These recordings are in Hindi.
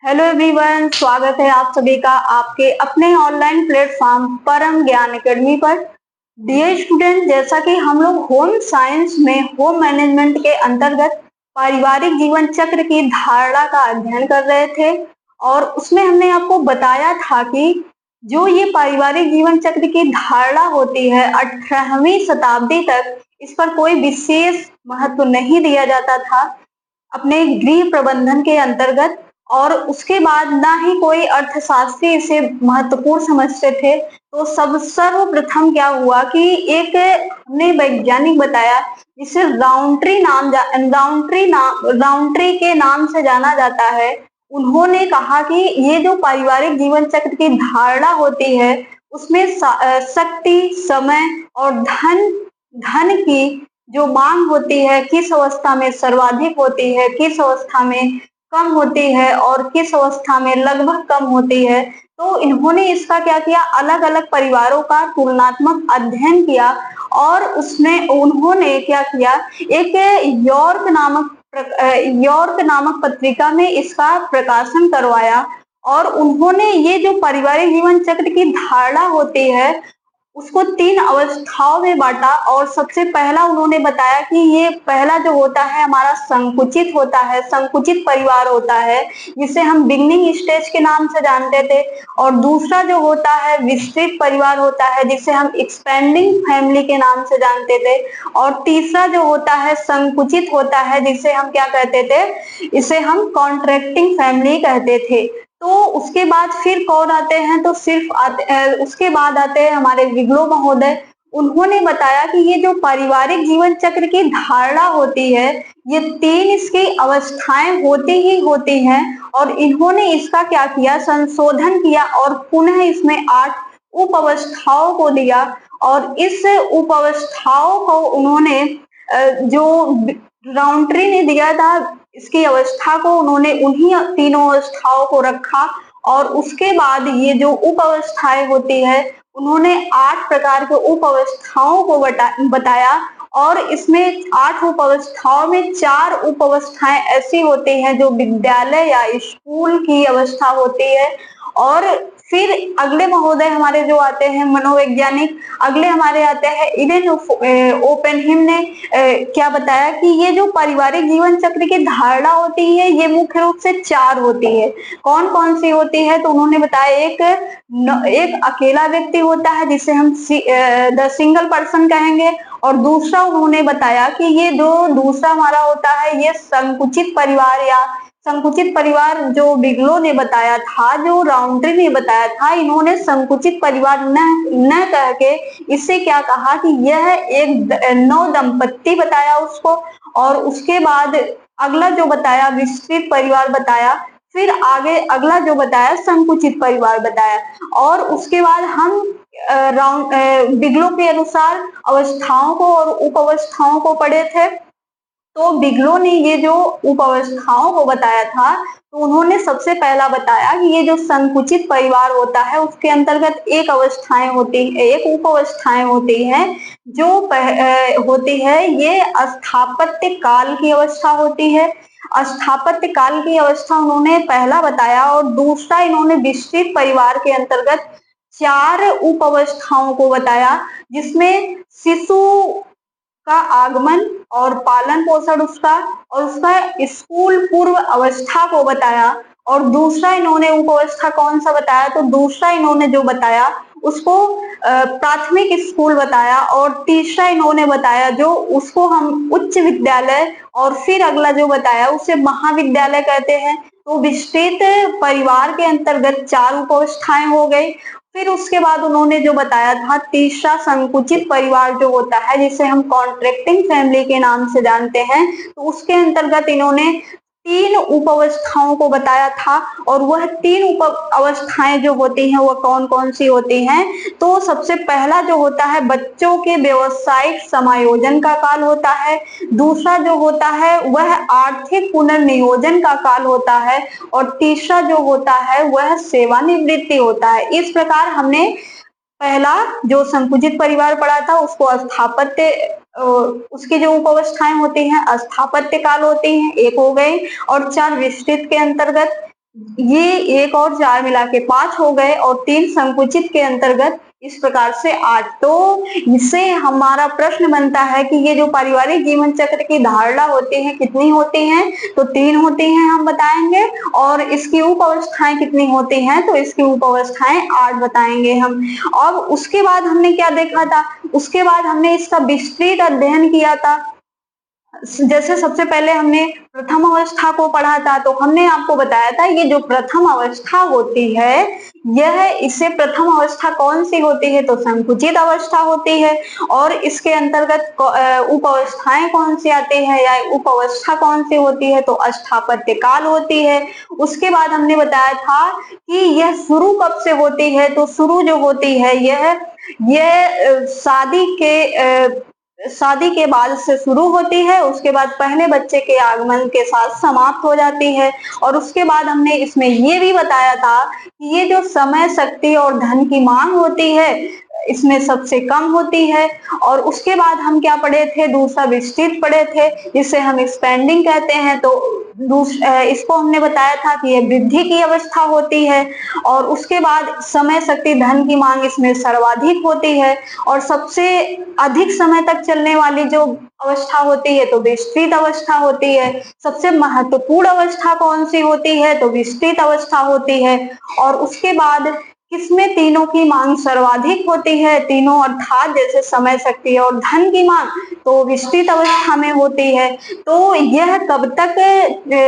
हेलो एवरीवन, स्वागत है आप सभी का आपके अपने ऑनलाइन प्लेटफॉर्म परम ज्ञान एकेडमी पर। डियर स्टूडेंट, जैसा कि हम लोग होम साइंस में होम मैनेजमेंट के अंतर्गत पारिवारिक जीवन चक्र की धारणा का अध्ययन कर रहे थे और उसमें हमने आपको बताया था कि जो ये पारिवारिक जीवन चक्र की धारणा होती है 18वीं शताब्दी तक इस पर कोई विशेष महत्व नहीं दिया जाता था अपने गृह प्रबंधन के अंतर्गत। और उसके बाद ना ही कोई अर्थशास्त्री इसे महत्वपूर्ण समझते थे। तो सब सर्वप्रथम क्या हुआ कि एक हमने वैज्ञानिक बताया जिसे राउंट्री के नाम से जाना जाता है। उन्होंने कहा कि ये जो पारिवारिक जीवन चक्र की धारणा होती है उसमें शक्ति, समय और धन धन की जो मांग होती है किस अवस्था में सर्वाधिक होती है, किस अवस्था में कम होती है और किस अवस्था में लगभग कम होती है। तो इन्होंने इसका क्या किया, अलग अलग परिवारों का तुलनात्मक अध्ययन किया और उसमें उन्होंने क्या किया, एक यॉर्क नामक पत्रिका में इसका प्रकाशन करवाया। और उन्होंने ये जो पारिवारिक जीवन चक्र की धारणा होती है उसको 3 अवस्थाओं में बाँटा। और सबसे पहला उन्होंने बताया कि ये पहला जो होता है हमारा संकुचित होता है, संकुचित परिवार होता है, जिसे हम बिगिनिंग स्टेज के नाम से जानते थे। और दूसरा जो होता है विस्तृत परिवार होता है, जिसे हम एक्सपेंडिंग फैमिली के नाम से जानते थे। और तीसरा जो होता है संकुचित होता है, जिसे हम क्या कहते थे, इसे हम कॉन्ट्रैक्टिंग फैमिली कहते थे। तो उसके बाद फिर कौन आते हैं, तो उसके बाद आते हैं हमारे विग्लो महोदय। उन्होंने बताया कि ये जो पारिवारिक जीवन चक्र की धारणा होती है ये 3 इसकी अवस्थाएं होती ही होती हैं। और इन्होंने इसका क्या किया, संशोधन किया और पुनः इसमें 8 उप अवस्थाओं को दिया। और इस उप अवस्थाओं को उन्होंने जो राउंट्री ने दिया था इसकी अवस्था को उन्होंने उन्हीं तीनों अवस्थाओं को रखा। और उसके बाद ये जो उप अवस्थाएं होती है उन्होंने 8 प्रकार के उप अवस्थाओं को बताया। और इसमें 8 उप अवस्थाओं में 4 उप अवस्थाएं ऐसी होती हैं जो विद्यालय या स्कूल की अवस्था होती है। और फिर अगले महोदय हमारे जो आते हैं मनोवैज्ञानिक, अगले हमारे आते हैं इडेन ओपेनहिम ने क्या बताया कि ये जो पारिवारिक जीवन चक्र की धारणा होती है ये मुख्य रूप से 4 होती है। कौन कौन सी होती है, तो उन्होंने बताया एक अकेला व्यक्ति होता है जिसे हम द सिंगल पर्सन कहेंगे। और दूसरा उन्होंने बताया कि ये जो दूसरा हमारा होता है ये संकुचित परिवार, या संकुचित परिवार जो बिगलो ने बताया था, जो राउंट्री ने बताया था, इन्होंने संकुचित परिवार न कह के इससे क्या कहा कि यह एक नव दंपत्ति बताया उसको। और उसके बाद अगला जो बताया विस्तृत परिवार बताया, फिर आगे अगला जो बताया संकुचित परिवार बताया। और उसके बाद हम बिगलो के अनुसार अवस्थाओं को और उप अवस्थाओं को पढ़े थे। तो बिगलो ने ये जो उप अवस्थाओं को बताया था तो उन्होंने सबसे पहला बताया कि ये जो संकुचित परिवार होता है उसके अंतर्गत एक उप अवस्थाएं होती हैं जो होती है, ये स्थापत्य काल की अवस्था होती है। स्थापत्य काल की अवस्था उन्होंने पहला बताया। और दूसरा इन्होंने विस्तृत परिवार के अंतर्गत 4 उप अवस्थाओं को बताया, जिसमें शिशु का आगमन और पालन पोषण उसका, और उसका स्कूल पूर्व अवस्था को बताया। और दूसरा इन्होंने उप अवस्था कौन सा बताया, तो दूसरा इन्होंने जो बताया उसको प्राथमिक स्कूल बताया। और तीसरा इन्होंने बताया जो उसको हम उच्च विद्यालय, और फिर अगला जो बताया उसे महाविद्यालय कहते हैं। तो विस्तृत परिवार के अंतर्गत 4 उप अवस्थाएं हो गई। फिर उसके बाद उन्होंने जो बताया था तीसरा संकुचित परिवार जो होता है जिसे हम कॉन्ट्रैक्टिंग फैमिली के नाम से जानते हैं, तो उसके अंतर्गत इन्होंने 3 उप अवस्थाओं को बताया था। और वह 3 उप अवस्थाएं जो होती हैं वह कौन कौन सी होती हैं, तो सबसे पहला जो होता है बच्चों के व्यवसायिक समायोजन का काल होता है। दूसरा जो होता है वह आर्थिक पुनर्नियोजन का काल होता है। और तीसरा जो होता है वह सेवानिवृत्ति होता है। इस प्रकार हमने पहला जो संकुचित परिवार पढ़ा था उसको उसकी जो उप अवस्थाएं होती हैं स्थापत्य काल होती हैं, एक हो गई। और 4 विस्तृत के अंतर्गत ये एक और 4 मिला के 5 हो गए और 3 संकुचित के अंतर्गत इस प्रकार से 8। तो इससे हमारा प्रश्न बनता है कि ये जो पारिवारिक जीवन चक्र की धारणा होती है कितनी होती हैं? तो 3 होती हैं हम बताएंगे। और इसकी उप अवस्थाएं कितनी होती हैं? तो इसकी उप अवस्थाएं 8 बताएंगे हम। अब उसके बाद हमने क्या देखा था? उसके बाद हमने इसका विस्तृत अध्ययन किया था। जैसे सबसे पहले हमने प्रथम अवस्था को पढ़ा था, तो हमने आपको बताया था ये जो प्रथम अवस्था होती है, यह इससे प्रथम अवस्था कौन सी होती है? तो संकुचित अवस्था होती है। और इसके अंतर्गत उप अवस्थाएं कौन सी आती है या उप अवस्था कौन सी होती है? तो अष्टापत्य काल होती है। उसके बाद हमने बताया था कि यह शुरू कब से होती है? तो शुरू जो होती है यह शादी के बाद से शुरू होती है, उसके बाद पहले बच्चे के आगमन के साथ समाप्त हो जाती है। और उसके बाद हमने इसमें ये भी बताया था कि ये जो समय, शक्ति और धन की मांग होती है, इसमें सबसे कम होती है। और उसके बाद हम क्या पढ़े थे? दूसरा विस्तृत पढ़े थे, जिसे हम स्पेंडिंग कहते हैं। तो इसको हमने बताया था कि ये वृद्धि की अवस्था होती है। और उसके बाद समय, शक्ति, धन की मांग इसमें सर्वाधिक होती है। और सबसे अधिक समय तक चलने वाली जो अवस्था होती है तो विस्तृत अवस्था होती है। सबसे महत्वपूर्ण अवस्था कौन सी होती है? तो विस्तृत अवस्था होती है। और उसके बाद किसमें तीनों की मांग सर्वाधिक होती है? तीनों अर्थात जैसे समय, शक्ति और धन की मांग तो विस्तृत अवस्था में होती है। तो यह कब तक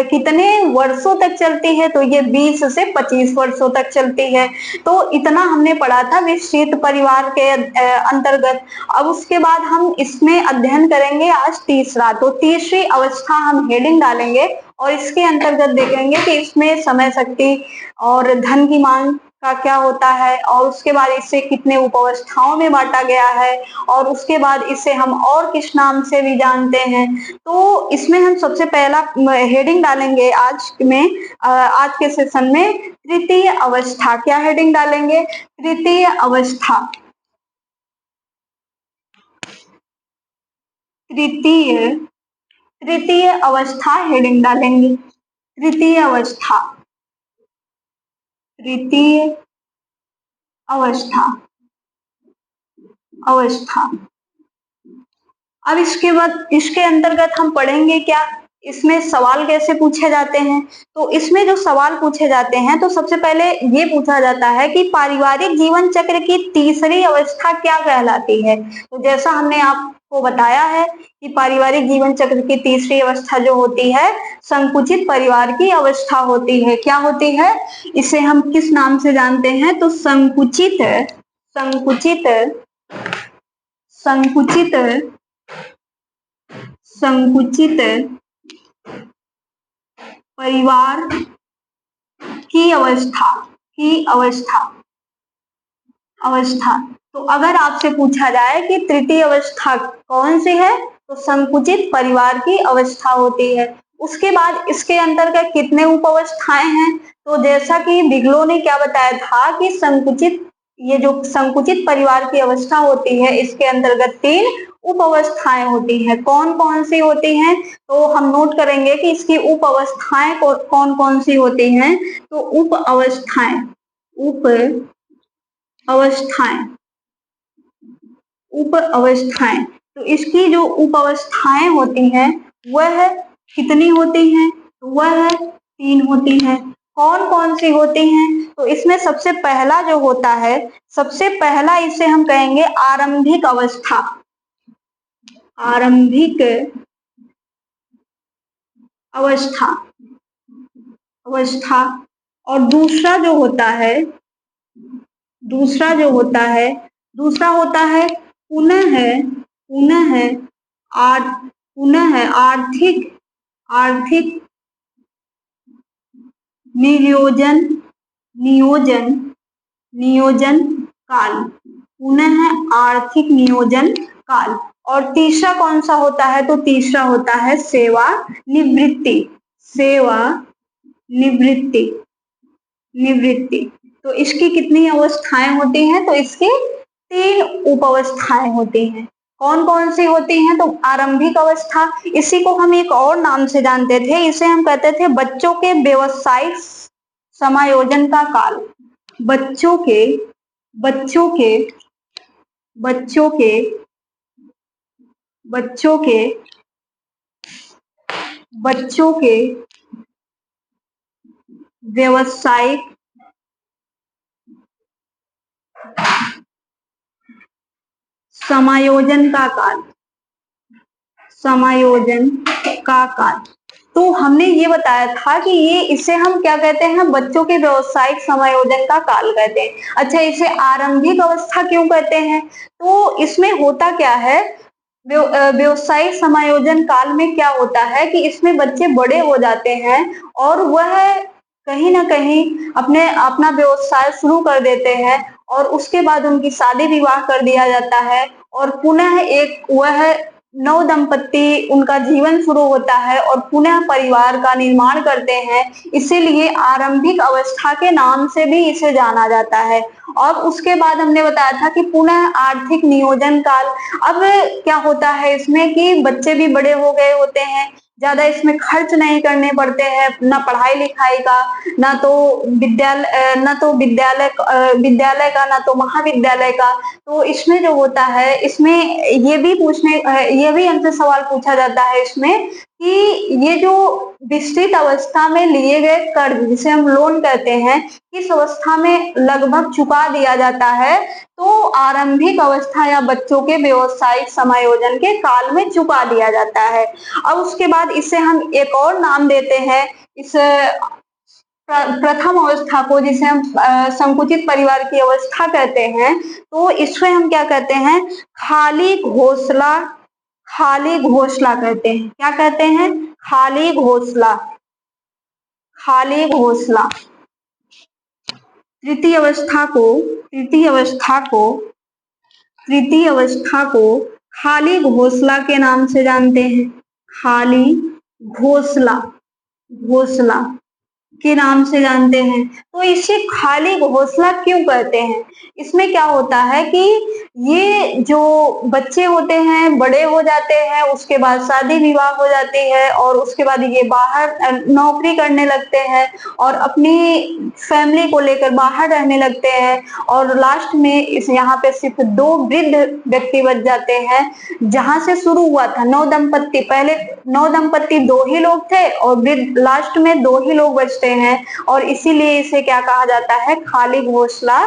कितने वर्षों तक चलती है? तो ये 20 से 25 वर्षों तक चलती है। तो इतना हमने पढ़ा था विस्तृत परिवार के अंतर्गत। अब उसके बाद हम इसमें अध्ययन करेंगे आज तीसरा। तो तीसरी अवस्था हम हेडिंग डालेंगे और इसके अंतर्गत देखेंगे कि इसमें समय, शक्ति और धन की मांग का क्या होता है, और उसके बाद इसे कितने उपावस्थाओं में बांटा गया है, और उसके बाद इसे हम और किस नाम से भी जानते हैं। तो इसमें हम सबसे पहला हेडिंग डालेंगे आज के सेशन में तृतीय अवस्था। क्या हेडिंग डालेंगे? तृतीय अवस्था। तृतीय अवस्था हेडिंग डालेंगे। तृतीय अवस्था। तृतीय अवस्था। अब इसके बाद इसके अंतर्गत हम पढ़ेंगे क्या? इसमें सवाल कैसे पूछे जाते हैं? तो इसमें जो सवाल पूछे जाते हैं, तो सबसे पहले ये पूछा जाता है कि पारिवारिक जीवन चक्र की तीसरी अवस्था क्या कहलाती है? तो जैसा हमने आपको बताया है कि पारिवारिक जीवन चक्र की तीसरी अवस्था जो होती है, संकुचित परिवार की अवस्था होती है। क्या होती है? इसे हम किस नाम से जानते हैं? तो संकुचित संकुचित संकुचित परिवार की अवस्था। तो अगर आपसे पूछा जाए कि तृतीय अवस्था कौन सी है, तो संकुचित परिवार की अवस्था होती है। उसके बाद इसके अंतर्गत कितने उप अवस्थाएं हैं? तो जैसा कि बिगलो ने क्या बताया था कि ये जो संकुचित परिवार की अवस्था होती है, इसके अंतर्गत 3 उप अवस्थाएं होती हैं। कौन कौन सी होती हैं? तो हम नोट करेंगे कि इसकी उप अवस्थाएं कौन कौन सी होती हैं। तो उप अवस्थाएं तो इसकी जो उप अवस्थाएं होती हैं वह कितनी होती हैं? वह 3 होती हैं। कौन कौन सी होती हैं? तो इसमें सबसे पहला जो होता है, सबसे पहला इसे हम कहेंगे आरंभिक अवस्था। और दूसरा होता है पुनः आर्थिक नियोजन काल। पुनः आर्थिक नियोजन काल। और तीसरा कौन सा होता है? तो तीसरा होता है निवृत्ति। तो इसकी कितनी अवस्थाएं होती हैं? तो इसकी 3 उप अवस्थाएं होती हैं। कौन कौन सी होती हैं? तो आरंभिक अवस्था, इसी को हम एक और नाम से जानते थे, इसे हम कहते थे बच्चों के समायोजन का काल। बच्चों के बच्चों के बच्चों के बच्चों के बच्चों के व्यवसायिक समायोजन का काल। समायोजन का काल। तो हमने ये बताया था कि ये इसे हम क्या कहते हैं, बच्चों के व्यवसायिक समायोजन का काल कहते हैं। अच्छा, इसे आरंभिक अवस्था क्यों कहते हैं? तो इसमें होता क्या है, व्यवसायिक समायोजन काल में क्या होता है कि इसमें बच्चे बड़े हो जाते हैं और वह कहीं ना कहीं अपना व्यवसाय शुरू कर देते हैं और उसके बाद उनकी शादी विवाह कर दिया जाता है और पुनः एक वह नव दंपत्ति उनका जीवन शुरू होता है और पुनः परिवार का निर्माण करते हैं। इसीलिए आरंभिक अवस्था के नाम से भी इसे जाना जाता है। और उसके बाद हमने बताया था कि पुनः आर्थिक नियोजन काल। अब क्या होता है इसमें कि बच्चे भी बड़े हो गए होते हैं, ज्यादा इसमें खर्च नहीं करने पड़ते हैं, ना पढ़ाई लिखाई का, ना तो विद्यालय का, ना तो महाविद्यालय का। तो इसमें जो होता है, इसमें ये भी हमसे सवाल पूछा जाता है इसमें कि ये जो विस्तृत अवस्था में लिए गए कर्ज, जिसे हम लोन कहते हैं, किस अवस्था में लगभग चुका दिया जाता है? तो आरंभिक अवस्था या बच्चों के व्यवसायिक समायोजन के काल में चुका दिया जाता है। अब उसके बाद इसे हम एक और नाम देते हैं, इस प्रथम अवस्था को, जिसे हम संकुचित परिवार की अवस्था कहते हैं। तो इसमें हम क्या कहते हैं, खाली घोंसला कहते हैं। क्या कहते हैं? खाली घोंसला। तृतीय अवस्था को खाली घोंसला के नाम से जानते हैं। खाली घोंसला के नाम से जानते हैं। तो इसे खाली घोंसला क्यों कहते हैं? इसमें क्या होता है कि ये जो बच्चे होते हैं बड़े हो जाते हैं, उसके बाद शादी विवाह हो जाती है और उसके बाद ये बाहर नौकरी करने लगते हैं और अपनी फैमिली को लेकर बाहर रहने लगते हैं और लास्ट में यहाँ पे सिर्फ 2 वृद्ध व्यक्ति बच जाते हैं। जहां से शुरू हुआ था पहले 9 दंपत्ति 2 ही लोग थे और वृद्ध लास्ट में 2 ही लोग बचते हैं और इसीलिए इसे क्या कहा जाता है, खाली घोंसला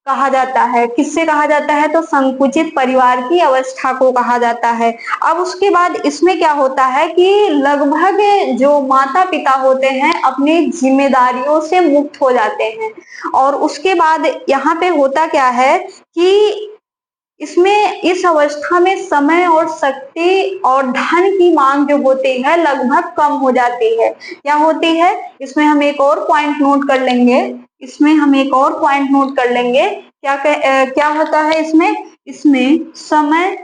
कहा जाता है। किससे कहा जाता है? तो संकुचित परिवार की अवस्था को कहा जाता है। अब उसके बाद इसमें क्या होता है कि लगभग जो माता पिता होते हैं अपनी जिम्मेदारियों से मुक्त हो जाते हैं और उसके बाद यहाँ पे होता क्या है कि इसमें इस अवस्था में समय और शक्ति और धन की मांग जो होती है लगभग कम हो जाती है। क्या होती है? इसमें हम एक और पॉइंट नोट कर लेंगे। क्या होता है इसमें समय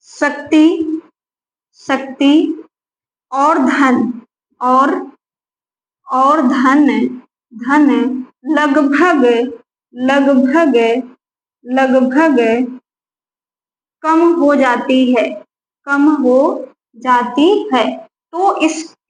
शक्ति और धन लगभग कम हो जाती है। तो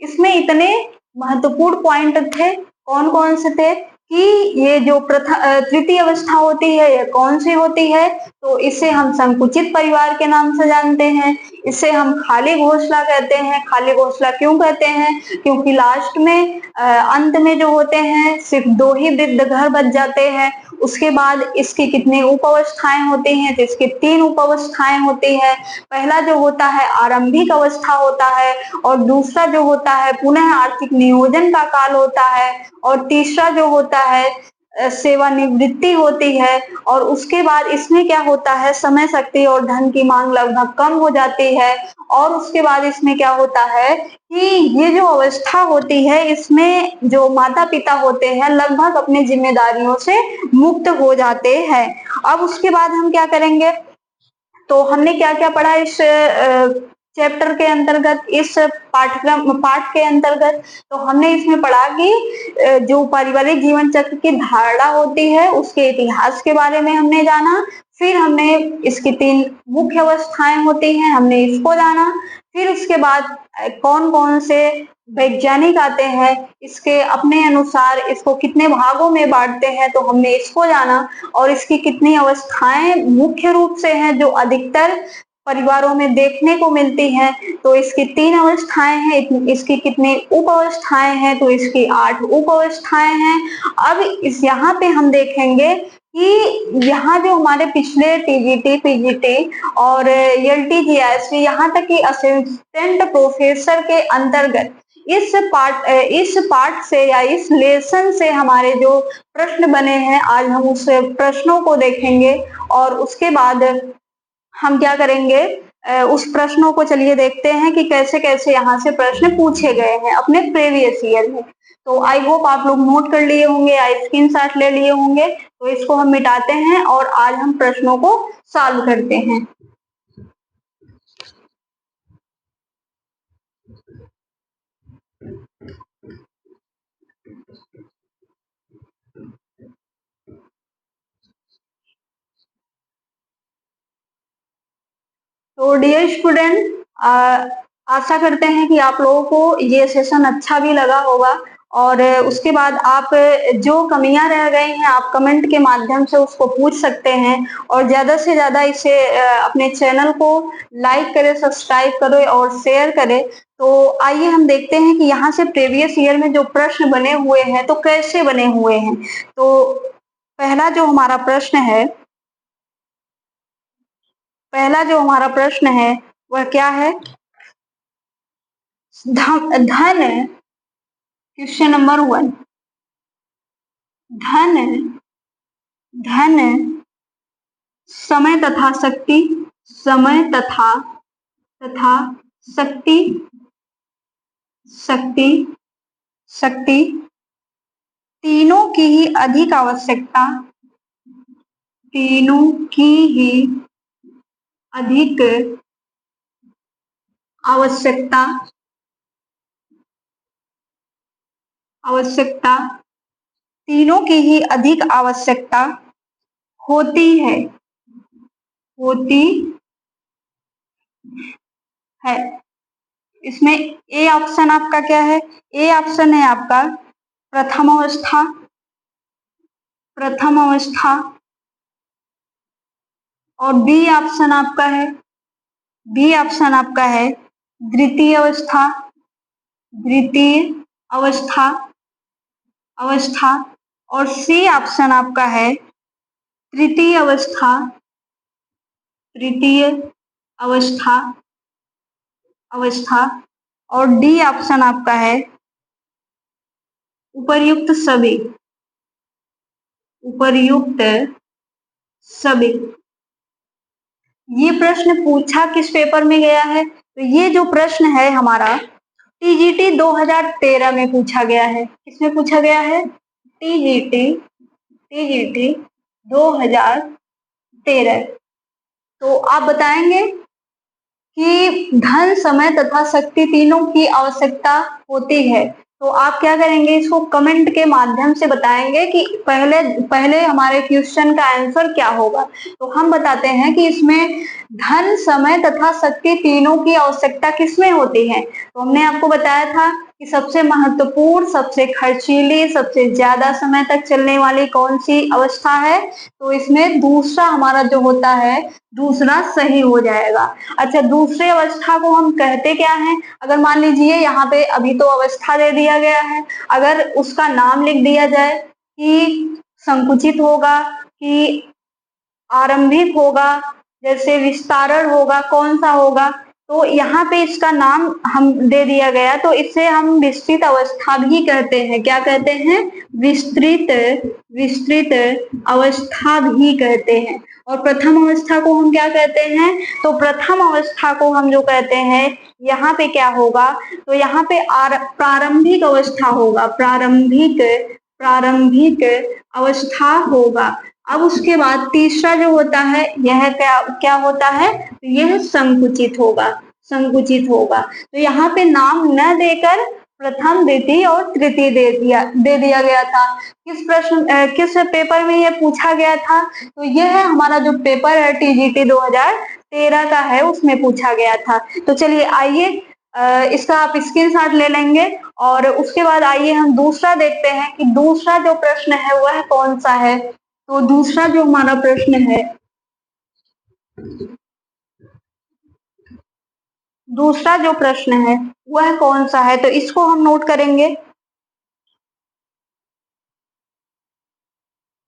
इसमें इतने महत्वपूर्ण पॉइंट थे। कौन कौन से थे कि ये जो तृतीय अवस्था होती है ये कौन सी होती है? तो इसे हम संकुचित परिवार के नाम से जानते हैं। इसे हम खाली घोंसला कहते हैं। खाली घोंसला क्यों कहते हैं? क्योंकि लास्ट में अंत में जो होते हैं सिर्फ 2 ही वृद्ध घर बच जाते हैं। उसके बाद इसकी कितनी उप अवस्थाएं होती हैं? तो इसकी 3 उप अवस्थाएं होती है। पहला जो होता है आरंभिक अवस्था होता है और दूसरा जो होता है पुनः आर्थिक नियोजन का काल होता है और तीसरा जो होता है सेवानिवृत्ति होती है और उसके बाद इसमें क्या होता है, समय शक्ति और धन की मांग लगभग कम हो जाती है और उसके बाद इसमें क्या होता है कि ये जो अवस्था होती है इसमें जो माता पिता होते हैं लगभग अपनी जिम्मेदारियों से मुक्त हो जाते हैं। अब उसके बाद हम क्या करेंगे, तो हमने क्या क्या पढ़ा इस चैप्टर के अंतर्गत, इस पाठ के अंतर्गत? तो हमने इसमें पढ़ा कि जो पारिवारिक जीवन चक्र की धारणा होती है उसके इतिहास के बारे में हमने जाना। फिर हमने इसकी 3 मुख्य अवस्थाएं होती हैं, हमने इसको जाना। फिर उसके बाद कौन कौन से वैज्ञानिक आते हैं, इसके अपने अनुसार इसको कितने भागों में बांटते हैं, तो हमने इसको जाना। और इसकी कितनी अवस्थाएं मुख्य रूप से हैं जो अधिकतर परिवारों में देखने को मिलती हैं, तो इसकी 3 अवस्थाएं हैं। इसकी कितनी उप अवस्थाएं हैं, तो इसकी 8 उप अवस्थाएं हैं। अब इस यहाँ पे हम देखेंगे कि यहाँ जो हमारे पिछले टीजीटी, पीजीटी और एलटीजीएस, यहाँ तक कि असिस्टेंट प्रोफेसर के अंतर्गत इस पार्ट से या इस लेसन से हमारे जो प्रश्न बने हैं, आज हम उस प्रश्नों को देखेंगे। और उसके बाद हम क्या करेंगे, उस प्रश्नों को चलिए देखते हैं कि कैसे कैसे यहाँ से प्रश्न पूछे गए हैं अपने प्रीवियस ईयर में। तो आई होप आप लोग नोट कर लिए होंगे या स्क्रीनशॉट ले लिए होंगे। तो इसको हम मिटाते हैं और आज हम प्रश्नों को सॉल्व करते हैं। तो डियर स्टूडेंट, आशा करते हैं कि आप लोगों को ये सेशन अच्छा भी लगा होगा। और उसके बाद आप जो कमियां रह गई हैं, आप कमेंट के माध्यम से उसको पूछ सकते हैं। और ज्यादा से ज्यादा इसे अपने चैनल को लाइक करें, सब्सक्राइब करें और शेयर करें। तो आइए हम देखते हैं कि यहाँ से प्रीवियस ईयर में जो प्रश्न बने हुए हैं तो कैसे बने हुए हैं। तो पहला जो हमारा प्रश्न है वह क्या है? धन, क्वेश्चन नंबर 1, धन समय तथा शक्ति, समय तथा शक्ति, शक्ति तीनों की ही अधिक आवश्यकता, तीनों की ही अधिक आवश्यकता तीनों की ही अधिक आवश्यकता होती है इसमें ए ऑप्शन आपका क्या है? ए ऑप्शन है आपका प्रथम अवस्था। और बी ऑप्शन आपका है द्वितीय अवस्था। और सी ऑप्शन आपका है तृतीय अवस्था। और डी ऑप्शन आपका है उपर्युक्त सभी। ये प्रश्न पूछा किस पेपर में गया है? तो ये जो प्रश्न है हमारा टीजीटी 2013 में पूछा गया है। किसमें पूछा गया है? टीजीटी 2013। तो आप बताएंगे कि धन, समय तथा शक्ति तीनों की आवश्यकता होती है। तो आप क्या करेंगे, इसको कमेंट के माध्यम से बताएंगे कि पहले हमारे क्वेश्चन का आंसर क्या होगा। तो हम बताते हैं कि इसमें धन, समय तथा शक्ति तीनों की आवश्यकता किसमें होती है। तो हमने आपको बताया था कि सबसे महत्वपूर्ण, सबसे खर्चीली, सबसे ज्यादा समय तक चलने वाली कौन सी अवस्था है? तो इसमें दूसरा हमारा जो होता है, दूसरा सही हो जाएगा। अच्छा, दूसरे अवस्था को हम कहते क्या हैं? अगर मान लीजिए यहाँ पे अभी तो अवस्था दे दिया गया है, अगर उसका नाम लिख दिया जाए कि संकुचित होगा कि आरंभिक होगा, जैसे विस्तारण होगा, कौन सा होगा? तो यहाँ पे इसका नाम हम दे दिया गया, तो इसे हम विस्तृत अवस्था भी कहते हैं। क्या कहते हैं? विस्तृत अवस्था भी कहते हैं। और प्रथम अवस्था को हम क्या कहते हैं? तो प्रथम अवस्था को हम जो कहते हैं, यहाँ पे क्या होगा? तो यहाँ पे प्रारंभिक अवस्था होगा, प्रारंभिक अवस्था होगा। अब उसके बाद तीसरा जो होता है, यह क्या होता है? यह संकुचित होगा। तो यहाँ पे नाम न देकर प्रथम, द्वितीय और तृतीय दे दिया गया था। किस पेपर में ये पूछा गया था? तो यह है हमारा जो पेपर है टीजीटी 2013 का है, उसमें पूछा गया था। तो चलिए आइए इसका आप स्क्रीनशॉट ले लेंगे और उसके बाद आइए हम दूसरा देखते हैं कि दूसरा जो प्रश्न है वह कौन सा है। तो दूसरा जो हमारा प्रश्न है, दूसरा जो प्रश्न है वह कौन सा है, तो इसको हम नोट करेंगे।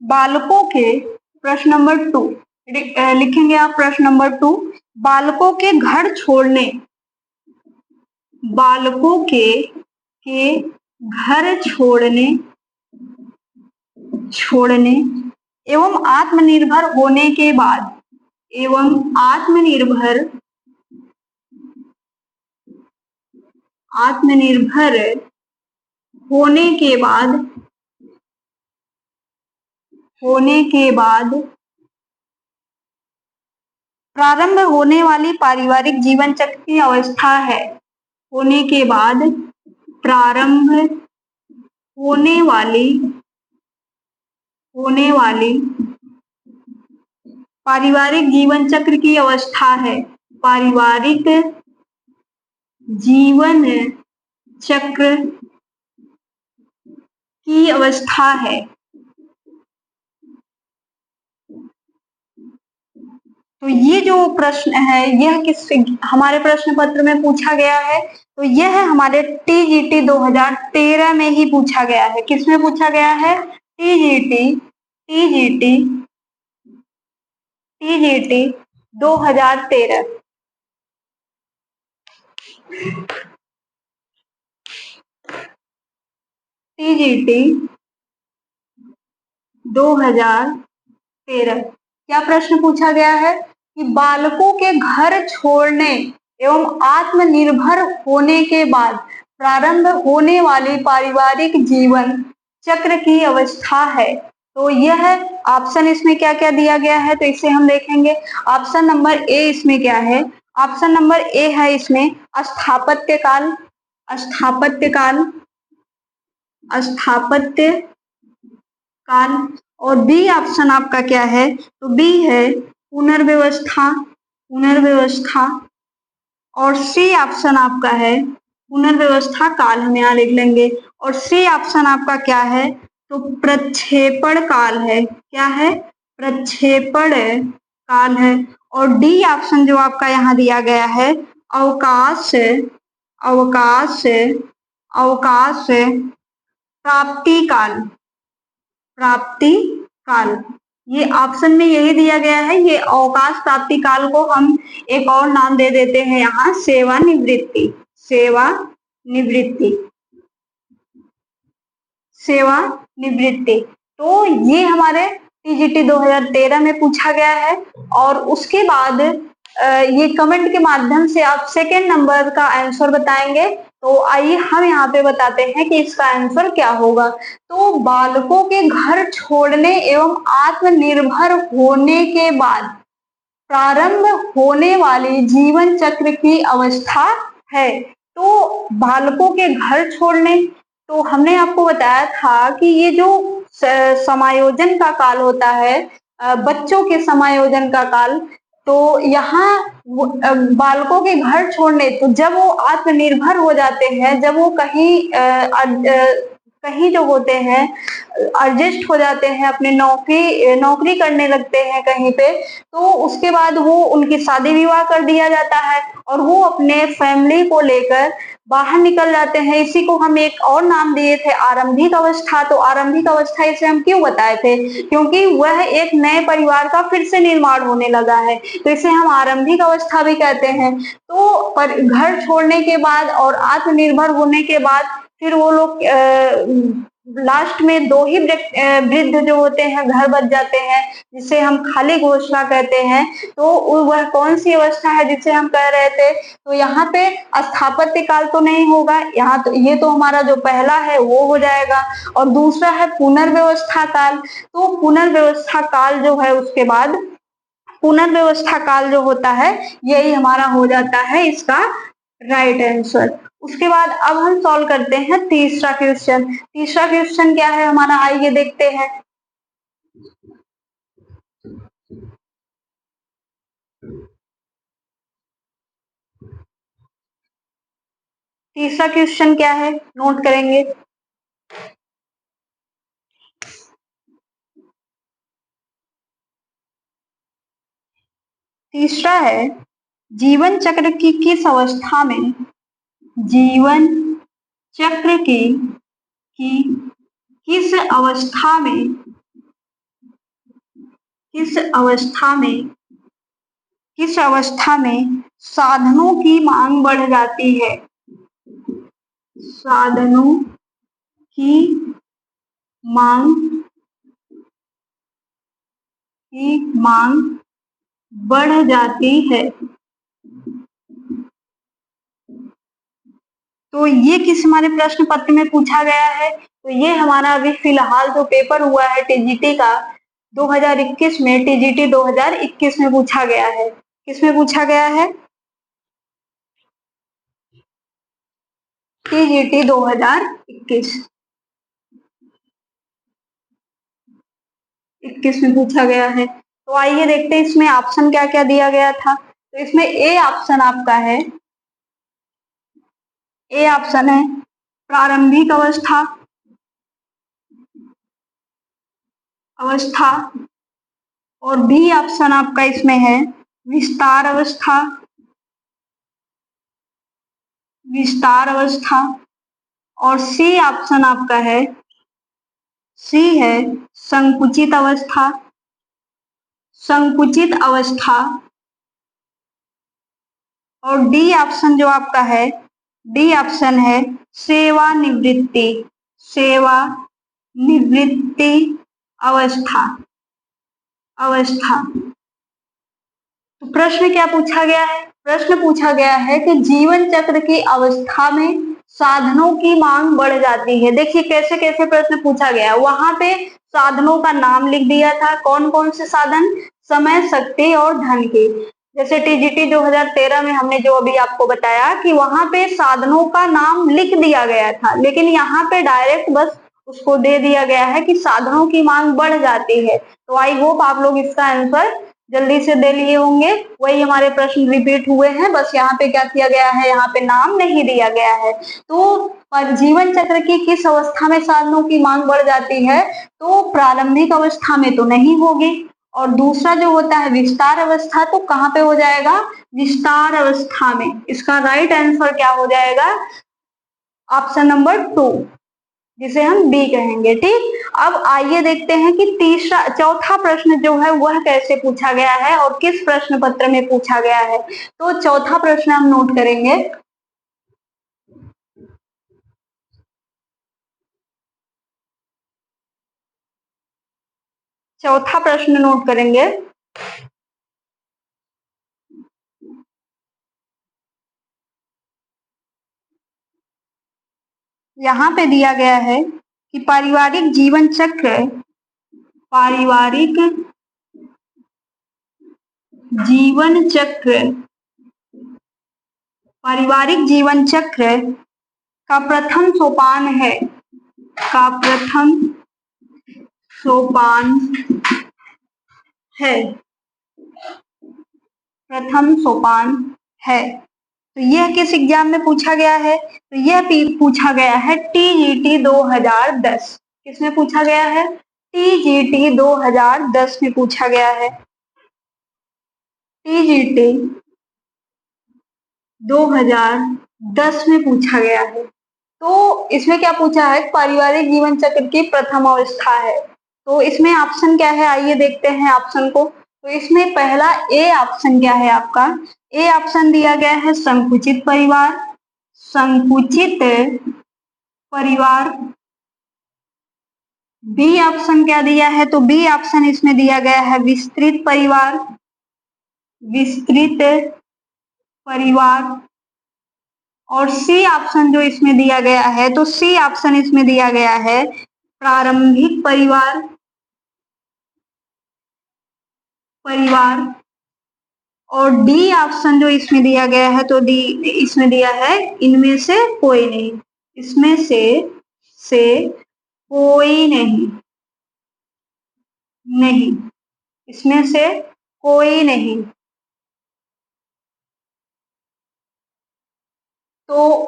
बालकों के, प्रश्न नंबर 2 लिखेंगे आप। प्रश्न नंबर 2, बालकों के घर छोड़ने, बालकों के घर छोड़ने एवं आत्मनिर्भर होने के बाद, एवं आत्मनिर्भर होने के बाद प्रारंभ होने वाली पारिवारिक जीवन चक्र की अवस्था है। होने के बाद प्रारंभ होने वाली पारिवारिक जीवन चक्र की अवस्था है। पारिवारिक जीवन चक्र की अवस्था है। तो ये जो प्रश्न है यह किस हमारे प्रश्न पत्र में पूछा गया है? तो यह हमारे टीजीटी 2013 में ही पूछा गया है। किसमें पूछा गया है? टीजीटी 2013। टीजीटी 2013 क्या प्रश्न पूछा गया है कि बालकों के घर छोड़ने एवं आत्मनिर्भर होने के बाद प्रारंभ होने वाली पारिवारिक जीवन चक्र की अवस्था है। तो यह ऑप्शन इसमें क्या क्या दिया गया है, तो इसे हम देखेंगे। ऑप्शन नंबर ए इसमें क्या है? ऑप्शन नंबर ए है इसमें स्थापत्य काल, स्थापत्य काल, स्थापत्य काल। और बी ऑप्शन आपका क्या है? तो बी है पुनर्व्यवस्था, पुनर्व्यवस्था। और सी ऑप्शन आपका है पुनर्व्यवस्था काल, हम यहाँ लिख लेंगे। और सी ऑप्शन आपका क्या है? तो प्रक्षेपण काल है। क्या है? प्रक्षेपण काल है। और डी ऑप्शन जो आपका यहाँ दिया गया है अवकाश, अवकाश, अवकाश प्राप्ति काल, प्राप्ति काल। ये ऑप्शन में यही दिया गया है। ये अवकाश प्राप्ति काल को हम एक और नाम दे देते हैं यहाँ सेवानिवृत्ति, सेवानिवृत्ति, सेवानिवृत्ति। तो ये हमारे टीजीटी 2013 में पूछा गया है। और उसके बाद ये कमेंट के माध्यम से आप सेकेंड नंबर का आंसर बताएंगे। तो आइए हम यहाँ पे बताते हैं कि इसका आंसर क्या होगा। तो बालकों के घर छोड़ने एवं आत्मनिर्भर होने के बाद प्रारंभ होने वाली जीवन चक्र की अवस्था है। तो बालकों के घर छोड़ने, तो हमने आपको बताया था कि ये जो समायोजन का काल होता है, बच्चों के समायोजन का काल, तो यहाँ बालकों के घर छोड़ने, तो जब वो आत्मनिर्भर हो जाते हैं, जब वो कहीं जो होते हैं एडजस्ट हो जाते हैं, अपने नौकरी करने लगते हैं कहीं पे, तो उसके बाद वो उनकी शादी विवाह कर दिया जाता है और वो अपने फैमिली को लेकर बाहर निकल जाते हैं। इसी को हम एक और नाम दिए थे आरंभिक अवस्था। तो आरंभिक अवस्था इसे हम क्यों बताए थे? क्योंकि वह एक नए परिवार का फिर से निर्माण होने लगा है, तो इसे हम आरंभिक अवस्था भी कहते हैं। तो पर घर छोड़ने के बाद और आत्मनिर्भर होने के बाद फिर वो लोग लास्ट में दो ही वृद्ध जो होते हैं घर बच जाते हैं, जिसे हम खाली घोषणा कहते हैं। तो वह कौन सी अवस्था है जिसे हम कह रहे थे? तो यहाँ पे स्थापत्य काल तो नहीं होगा, यहाँ तो ये तो हमारा जो पहला है वो हो जाएगा। और दूसरा है पुनर्व्यवस्था काल। तो पुनर्व्यवस्था काल जो है, उसके बाद पुनर्व्यवस्था काल जो होता है, यही हमारा हो जाता है इसका राइट आंसर। उसके बाद अब हम सॉल्व करते हैं तीसरा क्वेश्चन। तीसरा क्वेश्चन क्या है हमारा, आइए देखते हैं। तीसरा क्वेश्चन क्या है, नोट करेंगे। तीसरा है, जीवन चक्र की किस अवस्था में, जीवन चक्र की किस अवस्था में, किस अवस्था में, किस अवस्था में साधनों की मांग बढ़ जाती है, साधनों की मांग बढ़ जाती है। तो ये किस हमारे प्रश्न पत्र में पूछा गया है, तो ये हमारा अभी फिलहाल जो पेपर हुआ है टीजीटी का 2021 में, टीजीटी 2021 में पूछा गया है। किसमें पूछा गया है, टीजीटी 2021 में पूछा गया है। तो आइए देखते हैं इसमें ऑप्शन क्या क्या दिया गया था। तो इसमें ए ऑप्शन आपका है, ए ऑप्शन है प्रारंभिक अवस्था, अवस्था, और बी ऑप्शन आपका इसमें है विस्तार अवस्था, विस्तार अवस्था, और सी ऑप्शन आपका है, सी है संकुचित अवस्था, संकुचित अवस्था, और डी ऑप्शन जो आपका है, डी ऑप्शन है सेवानिवृत्ति, सेवानिवृत्ति अवस्था, अवस्था। तो प्रश्न क्या पूछा गया है, प्रश्न पूछा गया है कि जीवन चक्र की अवस्था में साधनों की मांग बढ़ जाती है। देखिए कैसे कैसे प्रश्न पूछा गया है, वहां पे साधनों का नाम लिख दिया था, कौन कौन से साधन, समय, शक्ति और धन के। जैसे टीजीटी 2013 में हमने जो अभी आपको बताया कि वहां पे साधनों का नाम लिख दिया गया था, लेकिन यहाँ पे डायरेक्ट बस उसको दे दिया गया है कि साधनों की मांग बढ़ जाती है। तो आई होप आप लोग इसका आंसर जल्दी से दे लिए होंगे। वही हमारे प्रश्न रिपीट हुए हैं, बस यहाँ पे क्या किया गया है, यहाँ पे नाम नहीं दिया गया है। तो जीवन चक्र की किस अवस्था में साधनों की मांग बढ़ जाती है, तो प्रारंभिक अवस्था में तो नहीं होगी, और दूसरा जो होता है विस्तार अवस्था, तो कहाँ पे हो जाएगा, विस्तार अवस्था में। इसका राइट आंसर क्या हो जाएगा, ऑप्शन नंबर 2, जिसे हम बी कहेंगे। ठीक, अब आइए देखते हैं कि चौथा प्रश्न जो है वह कैसे पूछा गया है और किस प्रश्न पत्र में पूछा गया है। तो चौथा प्रश्न हम नोट करेंगे। चौथा प्रश्न नोट करेंगे। यहाँ पे दिया गया है कि पारिवारिक जीवन चक्र, पारिवारिक जीवन चक्र, पारिवारिक जीवन चक्र का प्रथम सोपान है, का प्रथम सोपान है, प्रथम सोपान है। तो यह किस एग्जाम में पूछा गया है, तो यह पूछा गया है टीजीटी 2010। किसमें पूछा गया है, टीजीटी 2010 में पूछा गया है, टीजीटी 2010 में पूछा गया है। तो इसमें क्या पूछा है, पारिवारिक जीवन चक्र की प्रथम अवस्था है। तो इसमें ऑप्शन क्या है, आइए देखते हैं ऑप्शन को। तो इसमें पहला ए ऑप्शन क्या है आपका, ए ऑप्शन दिया गया है संकुचित परिवार, संकुचित परिवार। बी ऑप्शन क्या दिया है, तो बी ऑप्शन इसमें दिया गया है विस्तृत परिवार, विस्तृत परिवार। और सी ऑप्शन जो इसमें दिया गया है, तो सी ऑप्शन इसमें दिया गया है प्रारंभिक परिवार, परिवार। और डी ऑप्शन जो इसमें दिया गया है, तो डी इसमें दिया है इनमें से कोई नहीं, इसमें से कोई नहीं, नहीं, इसमें से कोई नहीं। तो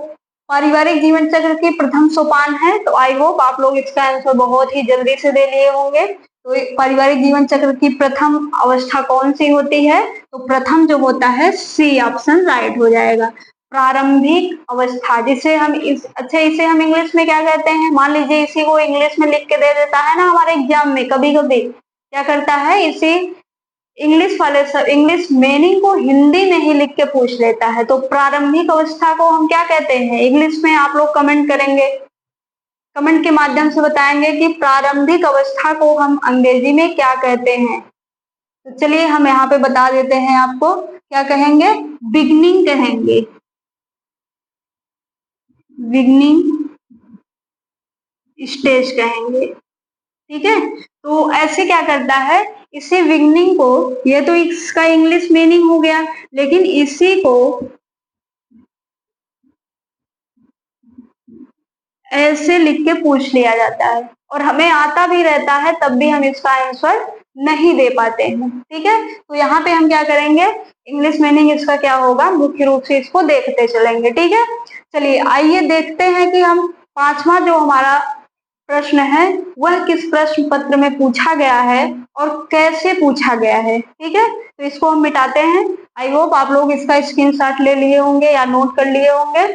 पारिवारिक जीवन चक्र की प्रथम सोपान है, तो आई होप आप लोग इसका आंसर बहुत ही जल्दी से दे लिए होंगे। तो पारिवारिक जीवन चक्र की प्रथम अवस्था कौन सी होती है, तो प्रथम जो होता है सी ऑप्शन राइट हो जाएगा। प्रारंभिक अवस्था, जिसे हम इसे हम इंग्लिश में क्या कहते हैं, मान लीजिए इसी को इंग्लिश में लिख के दे देता है ना हमारे एग्जाम में, कभी कभी क्या करता है, इसी इंग्लिश वाले सब इंग्लिश मीनिंग को हिंदी में ही लिख के पूछ लेता है। तो प्रारंभिक अवस्था को हम क्या कहते हैं इंग्लिश में, आप लोग कमेंट करेंगे, कमेंट के माध्यम से बताएंगे कि प्रारंभिक अवस्था को हम अंग्रेजी में क्या कहते हैं। तो चलिए हम यहाँ पे बता देते हैं आपको, क्या कहेंगे, बिगनिंग कहेंगे, बिगनिंग स्टेज कहेंगे, ठीक है। तो ऐसे क्या करता है, इसी बिगनिंग को, ये तो इसका इंग्लिश मीनिंग हो गया, लेकिन इसी को ऐसे लिख के पूछ लिया जाता है और हमें आता भी रहता है, तब भी हम इसका आंसर नहीं दे पाते हैं, ठीक है। तो यहाँ पे हम क्या करेंगे, इंग्लिश मीनिंग इसका क्या होगा, मुख्य रूप से इसको देखते चलेंगे, ठीक है। चलिए आइए देखते हैं कि हम पांचवा जो हमारा प्रश्न है वह किस प्रश्न पत्र में पूछा गया है और कैसे पूछा गया है, ठीक है। तो इसको हम मिटाते हैं। आई होप आप लोग इसका स्क्रीनशॉट ले लिए होंगे या नोट कर लिए होंगे।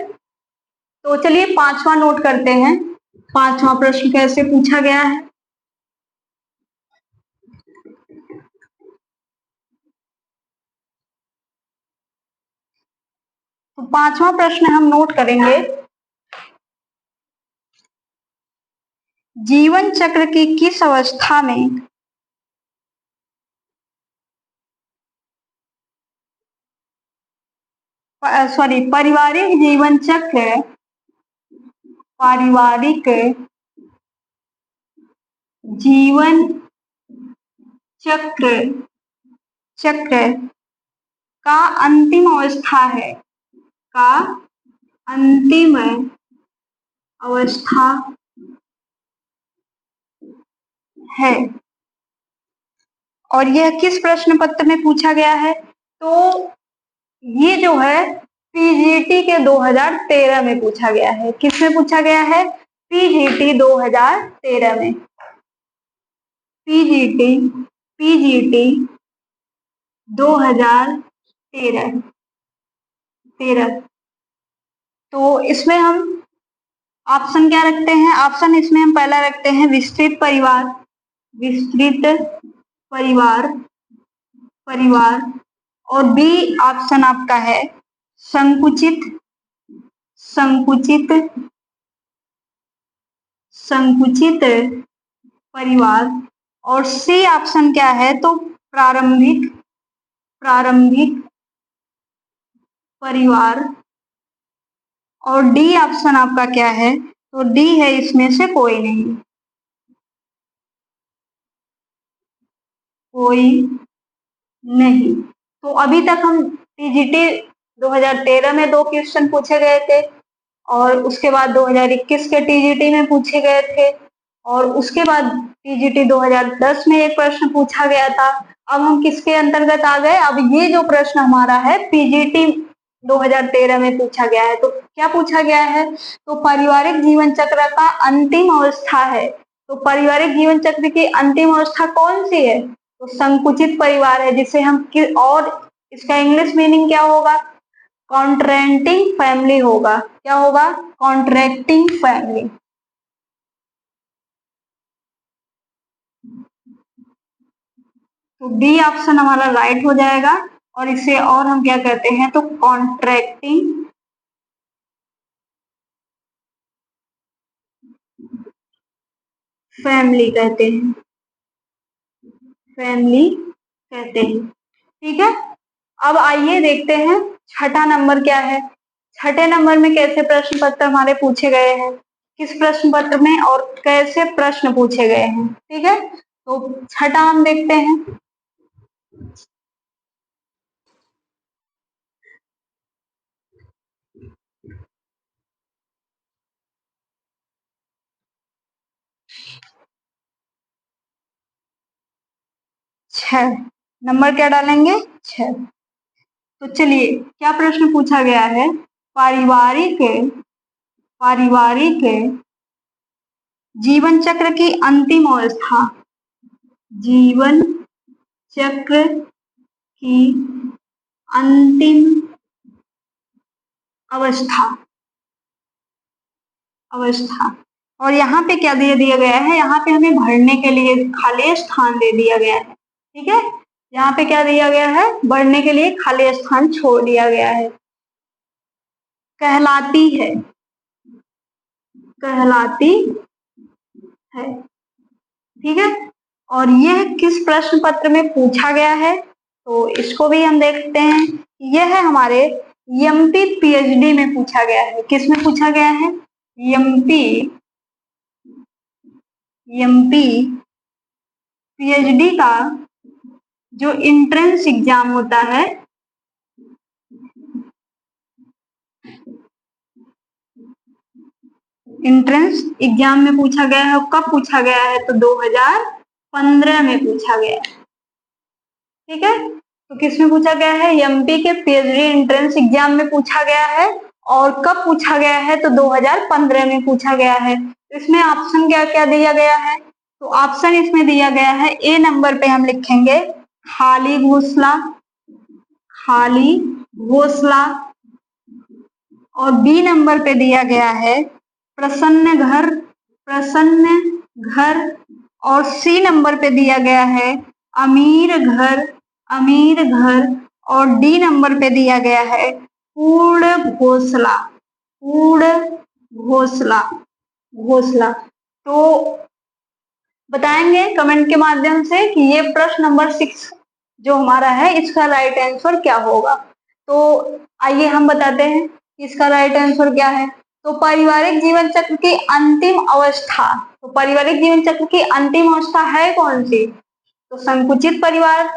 तो चलिए पांचवा नोट करते हैं, पांचवा प्रश्न कैसे पूछा गया है। तो पांचवा प्रश्न हम नोट करेंगे, जीवन चक्र की किस अवस्था में पारिवारिक जीवन चक्र, पारिवारिक जीवन चक्र चक्र का अंतिम अवस्था है, का अंतिम अवस्था है, और यह किस प्रश्न पत्र में पूछा गया है। तो ये जो है पीजीटी के 2013 में पूछा गया है, किसमें पूछा गया है, पीजीटी 2013 में, पीजीटी पीजीटी 2013 13। तो इसमें हम ऑप्शन क्या रखते हैं, ऑप्शन इसमें हम पहला रखते हैं विस्तृत परिवार, विस्तृत परिवार परिवार, और बी ऑप्शन आपका है संकुचित संकुचित संकुचित परिवार, और सी ऑप्शन क्या है, तो प्रारंभिक प्रारंभिक परिवार, और डी ऑप्शन आपका क्या है, तो डी है इसमें से कोई नहीं, कोई नहीं। तो अभी तक हम टीजीटी 2013 में 2 क्वेश्चन पूछे गए थे, और उसके बाद 2021 के टीजीटी में पूछे गए थे, और उसके बाद टीजीटी 2010 में एक प्रश्न पूछा गया था। अब हम किसके अंतर्गत आ गए, अब ये जो प्रश्न हमारा है पीजीटी 2013 में पूछा गया है। तो क्या पूछा गया है, तो पारिवारिक जीवन चक्र का अंतिम अवस्था है। तो पारिवारिक जीवन चक्र की अंतिम अवस्था कौन सी है, तो संकुचित परिवार है, जिसे हम और इसका इंग्लिश मीनिंग क्या होगा, कॉन्ट्रैक्टिंग फैमिली होगा, क्या होगा, कॉन्ट्रैक्टिंग फैमिली। तो बी ऑप्शन हमारा राइट हो जाएगा, और इसे और हम क्या कहते हैं, तो कॉन्ट्रैक्टिंग फैमिली कहते हैं, फैमिली कहते हैं, ठीक है। अब आइए देखते हैं छठा नंबर क्या है, छठे नंबर में कैसे प्रश्न पत्र हमारे पूछे गए हैं, किस प्रश्न पत्र में और कैसे प्रश्न पूछे गए हैं, ठीक है। तो छठा हम देखते हैं, 6। नंबर क्या डालेंगे? 6। तो चलिए क्या प्रश्न पूछा गया है? पारिवारिक जीवन चक्र की अंतिम अवस्था, जीवन चक्र की अंतिम अवस्था। और यहाँ पे क्या दे दिया गया है? यहाँ पे हमें भरने के लिए खाली स्थान दे दिया गया है। ठीक है, यहाँ पे क्या दिया गया है? भरने के लिए खाली स्थान छोड़ दिया गया है। कहलाती है ठीक है। और यह किस प्रश्न पत्र में पूछा गया है? तो इसको भी हम देखते हैं। यह है हमारे एमपी पीएचडी में पूछा गया है। किस में पूछा गया है? एमपी पीएचडी का जो एंट्रेंस एग्जाम होता है, एंट्रेंस एग्जाम में पूछा गया है। कब पूछा गया है? तो 2015 में पूछा गया है। ठीक है, तो किस में पूछा गया है? एमपी के पीएचडी एंट्रेंस एग्जाम में पूछा गया है। और कब पूछा गया है? तो 2015 में पूछा गया है। तो इसमें ऑप्शन क्या क्या दिया गया है? तो ऑप्शन इसमें दिया गया है, ए नंबर पे हम लिखेंगे खाली घोंसला, और बी नंबर पे दिया गया है प्रसन्न घर, और सी नंबर पे दिया गया है अमीर घर, और डी नंबर पे दिया गया है पूर्ण घोंसला। तो बताएंगे कमेंट के माध्यम से कि ये प्रश्न नंबर 6 जो हमारा है इसका राइट आंसर क्या होगा। तो आइए हम बताते हैं इसका राइट आंसर क्या है। तो पारिवारिक जीवन चक्र की अंतिम अवस्था, तो पारिवारिक जीवन चक्र की अंतिम अवस्था है कौन सी? तो संकुचित परिवार।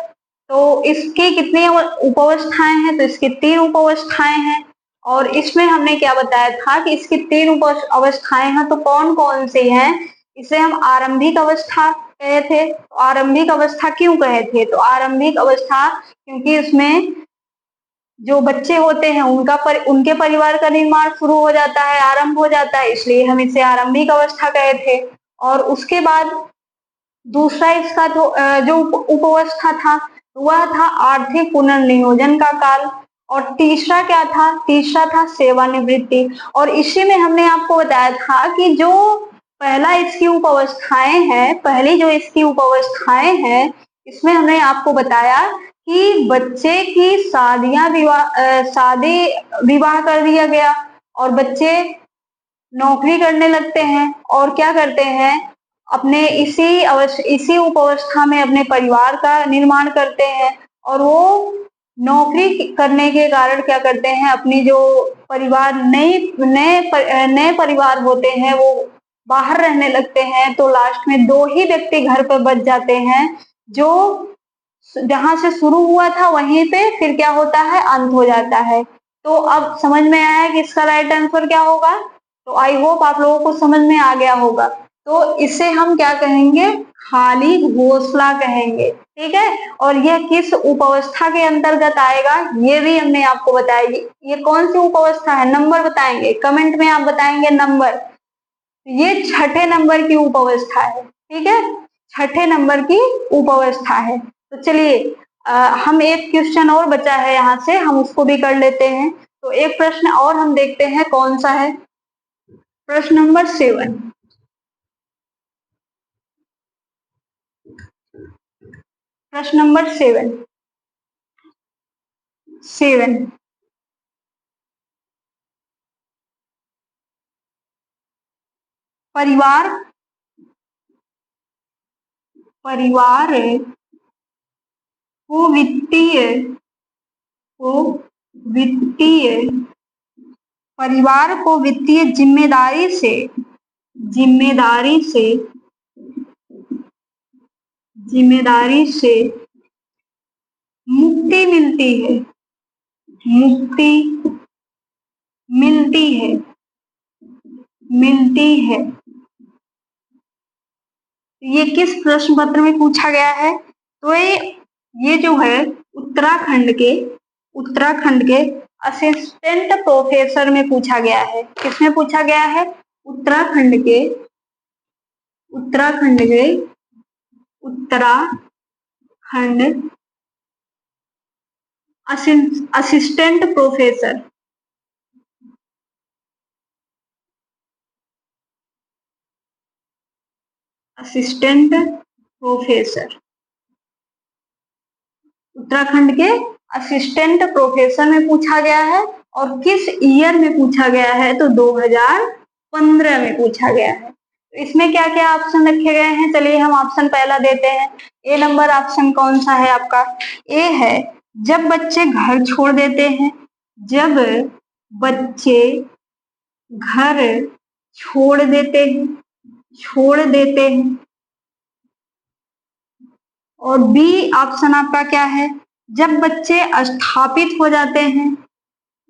तो इसकी कितनी उपावस्थाएं हैं? तो इसकी 3 उपावस्थाएं हैं। और इसमें हमने क्या बताया था कि इसकी 3 अवस्थाएं हैं। तो कौन कौन सी हैं? इसे हम आरंभिक अवस्था कहे थे। तो आरंभिक अवस्था क्यों कहे थे? तो आरंभिक अवस्था क्योंकि इसमें जो बच्चे होते हैं उनके परिवार का निर्माण शुरू हो जाता है, आरंभ हो जाता है, इसलिए हम इसे आरंभिक अवस्था कहे थे। और उसके बाद दूसरा इसका जो उपावस्था था वह था आर्थिक पुनर्नियोजन का काल। और तीसरा क्या था? तीसरा था सेवानिवृत्ति। और इसी में हमने आपको बताया था कि जो पहली जो इसकी उपावस्थाएं हैं, इसमें हमने आपको बताया कि बच्चे की शादी विवाह कर दिया गया और बच्चे नौकरी करने लगते हैं और क्या करते हैं, अपने इसी उपावस्था में अपने परिवार का निर्माण करते हैं। और वो नौकरी करने के कारण क्या करते हैं, अपनी जो परिवार नए परिवार होते हैं वो बाहर रहने लगते हैं। तो लास्ट में 2 ही व्यक्ति घर पर बच जाते हैं, जो जहां से शुरू हुआ था वहीं पे फिर क्या होता है, अंत हो जाता है। तो अब समझ में आया कि इसका राइट आंसर क्या होगा। तो आई होप आप लोगों को समझ में आ गया होगा। तो इसे हम क्या कहेंगे? खाली घोंसला कहेंगे। ठीक है, और यह किस उपावस्था के अंतर्गत आएगा ये भी हमने आपको बताया। ये कौन सी उपावस्था है? नंबर बताएंगे, कमेंट में आप बताएंगे नंबर। ये 6ठे नंबर की उपावस्था है। ठीक है, 6ठे नंबर की उपावस्था है। तो चलिए हम एक क्वेश्चन और बचा है यहाँ से, हम उसको भी कर लेते हैं। तो एक प्रश्न और हम देखते हैं कौन सा है। प्रश्न नंबर 7। प्रश्न नंबर 7 परिवार को वित्तीय जिम्मेदारी से मुक्ति मिलती है। ये किस प्रश्न पत्र में पूछा गया है? तो ये ये जो है उत्तराखंड के असिस्टेंट प्रोफेसर में पूछा गया है। किसमें पूछा गया है? उत्तराखंड के उत्तराखंड असिस्टेंट प्रोफेसर उत्तराखंड के असिस्टेंट प्रोफेसर में पूछा गया है। और किस ईयर में पूछा गया है? तो 2015 में पूछा गया है। तो इसमें क्या क्या ऑप्शन रखे गए हैं? चलिए हम ऑप्शन पहला देते हैं। ए नंबर ऑप्शन कौन सा है आपका? ए है जब बच्चे घर छोड़ देते हैं। जब बच्चे घर छोड़ देते हैं। और बी ऑप्शन आपका क्या है? जब बच्चे स्थापित हो जाते हैं।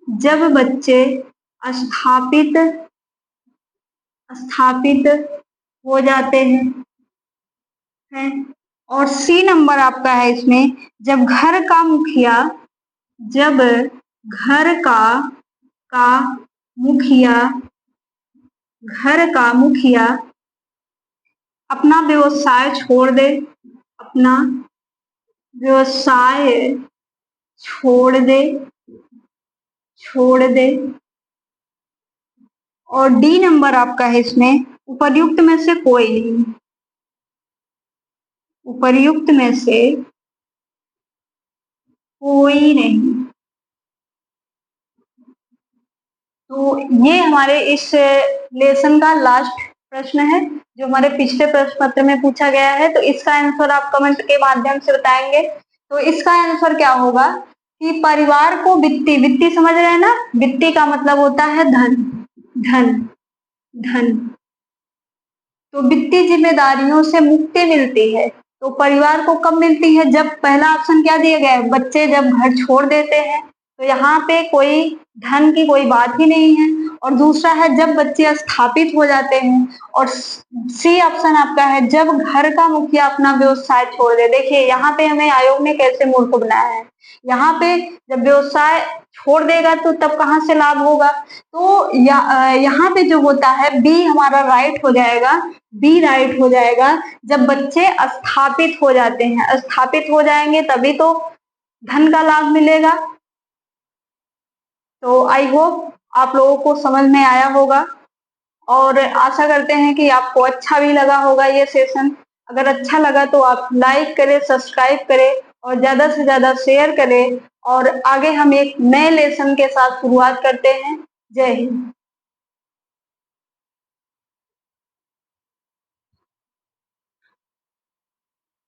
जब बच्चे स्थापित हो जाते हैं। और सी नंबर आपका है इसमें, जब घर का मुखिया अपना व्यवसाय छोड़ दे। और डी नंबर आपका है इसमें, उपर्युक्त में से कोई नहीं। तो ये हमारे इस लेसन का लास्ट प्रश्न है जो हमारे पिछले प्रश्न पत्र में पूछा गया है। तो इसका आंसर आप कमेंट के माध्यम से बताएंगे। तो इसका आंसर क्या होगा कि परिवार को वित्तीय समझ रहे हैं ना? वित्तीय का मतलब होता है धन। तो वित्तीय जिम्मेदारियों से मुक्ति मिलती है। तो परिवार को कब मिलती है? जब पहला ऑप्शन क्या दिया गया है? बच्चे जब घर छोड़ देते हैं। तो यहाँ पे कोई धन की कोई बात ही नहीं है। और दूसरा है जब बच्चे स्थापित हो जाते हैं। और सी ऑप्शन आपका है जब घर का मुखिया अपना व्यवसाय छोड़ दे। देखिए यहाँ पे हमें आयोग ने कैसे मूर्ख बनाया है। यहाँ पे जब व्यवसाय छोड़ देगा तो तब कहाँ से लाभ होगा? तो यहाँ पे जो होता है बी हमारा राइट हो जाएगा। जब बच्चे स्थापित हो जाते हैं, स्थापित हो जाएंगे तभी तो धन का लाभ मिलेगा। तो आई होप आप लोगों को समझ में आया होगा और आशा करते हैं कि आपको अच्छा भी लगा होगा ये सेशन। अगर अच्छा लगा तो आप लाइक करें, सब्सक्राइब करें और ज्यादा से ज्यादा शेयर करें। और आगे हम एक नए लेसन के साथ शुरुआत करते हैं। जय हिंद।